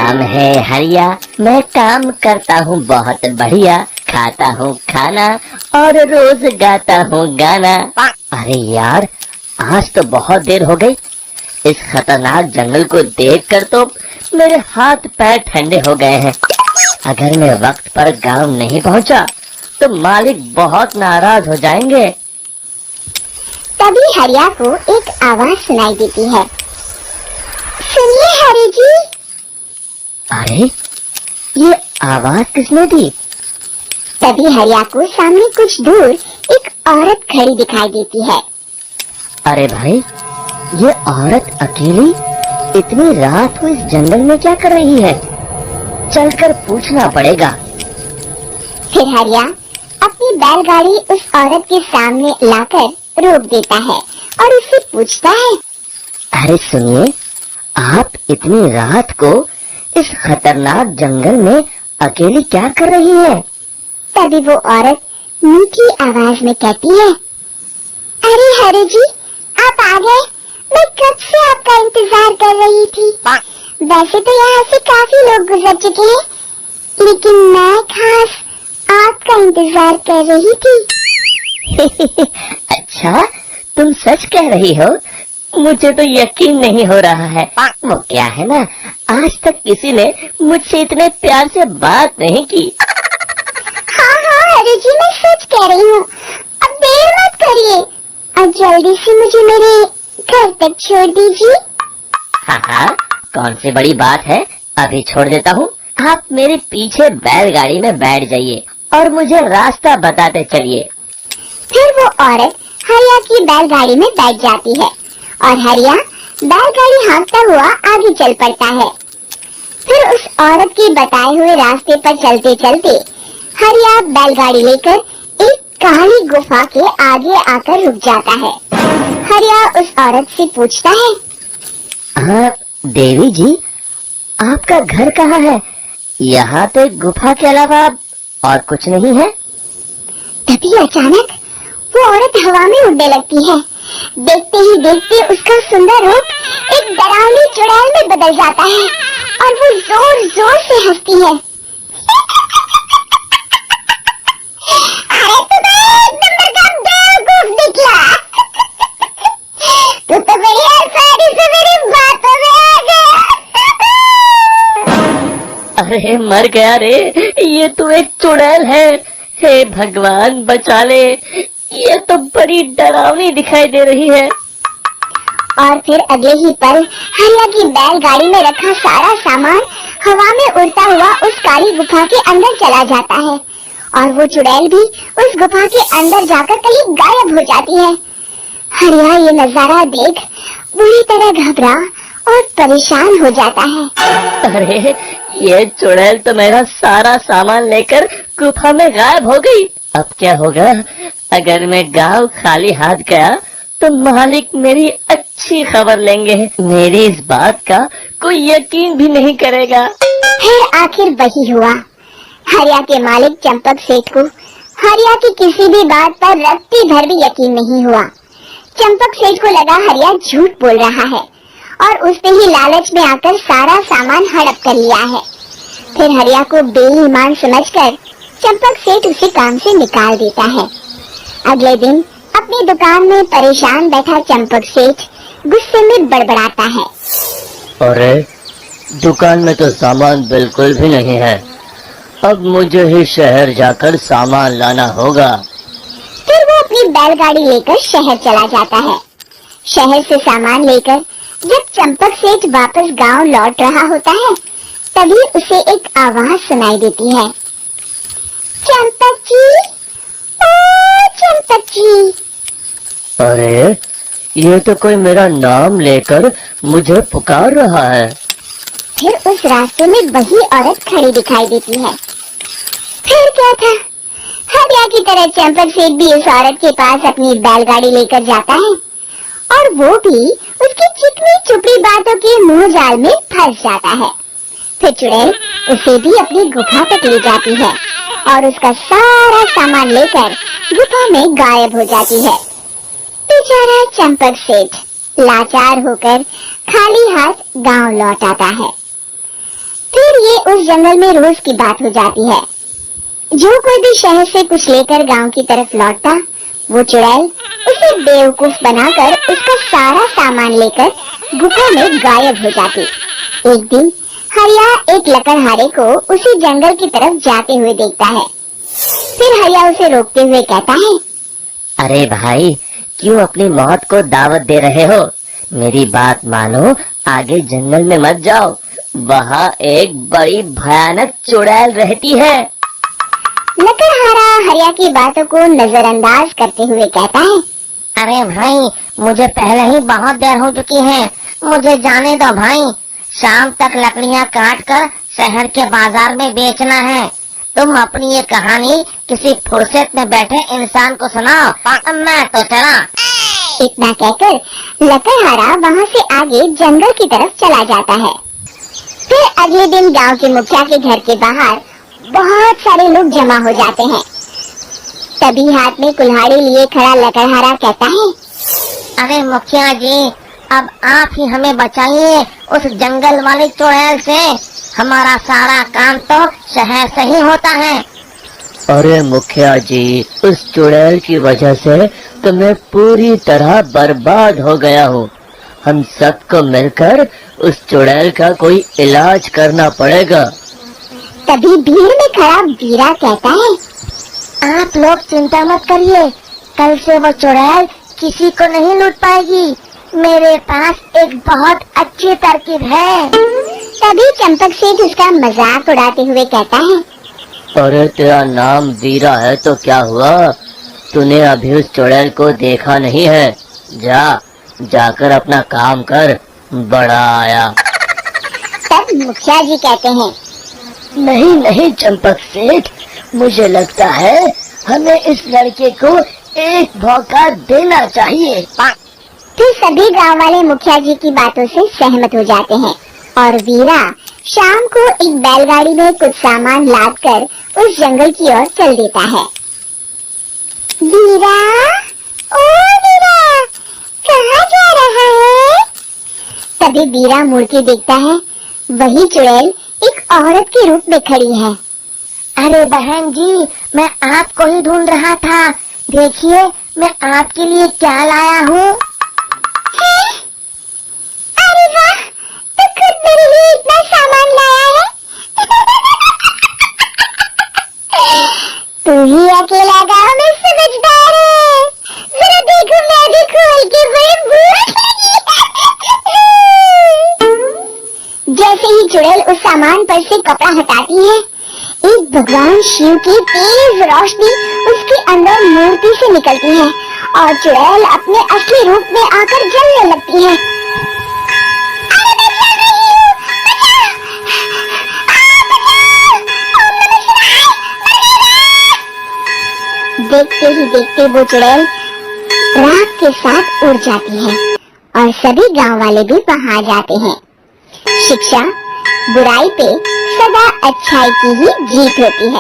नाम है हरिया, मैं काम करता हूँ बहुत बढ़िया, खाता हूँ खाना और रोज गाता हूँ गाना। अरे यार, आज तो बहुत देर हो गई। इस खतरनाक जंगल को देखकर तो मेरे हाथ पैर ठंडे हो गए हैं। अगर मैं वक्त पर गांव नहीं पहुंचा तो मालिक बहुत नाराज हो जाएंगे। तभी हरिया को एक आवाज सुनाई देती है। सुनिए हरि जी। अरे, ये आवाज किसने दी? तभी हरिया को सामने कुछ दूर एक औरत खड़ी दिखाई देती है। अरे भाई, ये औरत अकेली इतनी रात को इस जंगल में क्या कर रही है? चलकर पूछना पड़ेगा। फिर हरिया अपनी बैलगाड़ी उस औरत के सामने लाकर रोक देता है और उससे पूछता है। अरे सुनिए, आप इतनी रात को इस खतरनाक जंगल में अकेली क्या कर रही है? तभी वो औरत मीठी आवाज में कहती है, अरे हरि जी, आप आ गए। मैं कब से आपका इंतजार कर रही थी। वैसे तो यहाँ से काफी लोग गुजर चुके हैं, लेकिन मैं खास आपका इंतजार कर रही थी। अच्छा, तुम सच कह रही हो? मुझे तो यकीन नहीं हो रहा है। वो क्या है ना, आज तक किसी ने मुझसे इतने प्यार से बात नहीं की। हाँ हरि जी, मैं सच कह रही हूँ। अब देर मत करिए और जल्दी से मुझे मेरे घर तक छोड़ दीजिए। हाँ, कौन सी बड़ी बात है, अभी छोड़ देता हूँ। आप मेरे पीछे बैलगाड़ी में बैठ जाइए और मुझे रास्ता बताते चलिए। फिर वो औरत हरिया की बैलगाड़ी में बैठ जाती है और हरिया बैलगाड़ी हाँकता हुआ आगे चल पड़ता है। फिर उस औरत के बताए हुए रास्ते पर चलते चलते हरिया बैलगाड़ी लेकर एक काली गुफा के आगे आकर रुक जाता है। हरिया उस औरत से पूछता है, हाँ देवी जी, आपका घर कहाँ है? यहाँ तो एक गुफा के अलावा और कुछ नहीं है। तभी अचानक वो औरत हवा में उड़ने लगती है। देखते ही देखते उसका सुंदर रूप एक डरावनी चुड़ैल में बदल जाता है और वो जोर जोर से हंसती है। अरे तुम्हें एक नंबर का बेवकूफ निकला। तू तो मेरी आसानी से मेरी बातों में आ गया। अरे मर गया रे, ये तो एक चुड़ैल है। हे भगवान बचा ले, ये तो बड़ी डरावनी दिखाई दे रही है। और फिर अगले ही पल हरिया की बैलगाड़ी में रखा सारा सामान हवा में उड़ता हुआ उस काली गुफा के अंदर चला जाता है और वो चुड़ैल भी उस गुफा के अंदर जाकर कहीं गायब हो जाती है। हरिया ये नजारा देख बुरी तरह घबरा और परेशान हो जाता है। अरे, ये चुड़ैल तो मेरा सारा सामान लेकर गुफा में गायब हो गई। अब क्या होगा? अगर मैं गांव खाली हाथ गया तो मालिक मेरी अच्छी खबर लेंगे। मेरी इस बात का कोई यकीन भी नहीं करेगा। फिर आखिर वही हुआ। हरिया के मालिक चंपक सेठ को हरिया की किसी भी बात पर रत्ती भर भी यकीन नहीं हुआ। चंपक सेठ को लगा हरिया झूठ बोल रहा है और उसने ही लालच में आकर सारा सामान हड़प कर लिया है। फिर हरिया को बेईमान समझकर चंपक सेठ उसे काम से निकाल देता है। अगले दिन अपनी दुकान में परेशान बैठा चंपक सेठ गुस्से में बड़बड़ाता है। अरे, दुकान में तो सामान बिल्कुल भी नहीं है। अब मुझे ही शहर जाकर सामान लाना होगा। फिर वो अपनी बैलगाड़ी लेकर शहर चला जाता है। शहर से सामान लेकर जब चंपक सेठ वापस गांव लौट रहा होता है, तभी उसे एक आवाज सुनाई देती है। चंपक जी, ओ चंपक जी। अरे, ये तो कोई मेरा नाम लेकर मुझे पुकार रहा है। फिर उस रास्ते में वही औरत खड़ी दिखाई देती है। फिर क्या था, हरिया की तरह चंपक सेठ भी उस औरत के पास अपनी बैलगाड़ी लेकर जाता है और वो भी उसकी चिकनी चुपड़ी बातों के मुंह जाल में फंस जाता है। फिर चुड़ैल उसे भी अपनी गुफा तक ले जाती है और उसका सारा सामान लेकर गुफा में गायब हो जाती है। बेचारा चंपक सेठ लाचार होकर खाली हाथ गांव लौट आता है। फिर ये उस जंगल में रोज की बात हो जाती है। जो कोई भी शहर से कुछ लेकर गांव की तरफ लौटता, वो चुड़ैल उसे बेवकूफ बनाकर उसका सारा सामान लेकर गुफा में गायब हो जाती। एक दिन हरिया एक लकड़हारे को उसी जंगल की तरफ जाते हुए देखता है। फिर हरिया उसे रोकते हुए कहता है, अरे भाई, क्यों अपनी मौत को दावत दे रहे हो? मेरी बात मानो, आगे जंगल में मत जाओ, वहाँ एक बड़ी भयानक चुड़ैल रहती है। लकड़हारा हरिया की बातों को नजरअंदाज करते हुए कहता है, अरे भाई, मुझे पहले ही बहुत देर हो चुकी है, मुझे जाने दो भाई। शाम तक लकड़ियाँ काट कर शहर के बाजार में बेचना है। तुम अपनी ये कहानी किसी फुर्सत में बैठे इंसान को सुनाओ, मैं तो चला। इतना कहकर लकड़हारा वहाँ से आगे जंगल की तरफ चला जाता है। फिर अगले दिन गांव के मुखिया के घर के बाहर बहुत सारे लोग जमा हो जाते हैं। तभी हाथ में कुल्हाड़ी लिए खड़ा लकड़हारा कहता है, अरे मुखिया जी, अब आप ही हमें बचाइए उस जंगल वाली चुड़ैल से। हमारा सारा काम तो शहर से ही होता है। अरे मुखिया जी, उस चुड़ैल की वजह से तो मैं पूरी तरह बर्बाद हो गया हूँ। हम सबको मिलकर उस चुड़ैल का कोई इलाज करना पड़ेगा। तभी भीड़ में खड़ा वीरा कहता है, आप लोग चिंता मत करिए, कल से वो चुड़ैल किसी को नहीं लूट पाएगी। मेरे पास एक बहुत अच्छी तरकीब है। तभी चंपक सेठ उसका मजाक उड़ाते हुए कहता है, अरे तेरा नाम वीरा है तो क्या हुआ? तूने अभी उस चुड़ैल को देखा नहीं है? जाकर अपना काम कर, बड़ा आया। तब मुखिया जी कहते हैं, नहीं नहीं चंपक सेठ, मुझे लगता है हमें इस लड़के को एक मौका देना चाहिए। फिर सभी गांव वाले मुखिया जी की बातों से सहमत हो जाते हैं और वीरा शाम को एक बैलगाड़ी में कुछ सामान लादकर उस जंगल की ओर चल देता है। वीरा, ओ वीरा, कहाँ जा रहा है? तभी वीरा मुड़ के देखता है, वही चुड़ैल एक औरत के रूप में खड़ी है। अरे बहन जी, मैं आपको ही ढूंढ रहा था। देखिए, मैं आपके लिए क्या लाया हूँ। अरे वाह, तो खुद मेरे लिए इतना सामान लाया है। तू ही अकेला गाँव में समझदार है। जरा देखो, मैं भी खोल के जैसे ही चुड़ैल उस सामान पर से कपड़ा हटाती है, एक भगवान शिव की तेज रोशनी उसके अंदर मूर्ति से निकलती है और चुड़ैल अपने असली रूप में आकर जलने लगती है। देखते ही देखते वो चुड़ैल राख के साथ उड़ जाती है और सभी गांव वाले भी वहां आ जाते हैं। शिक्षा बुराई पे सदा अच्छाई की ही जीत होती है।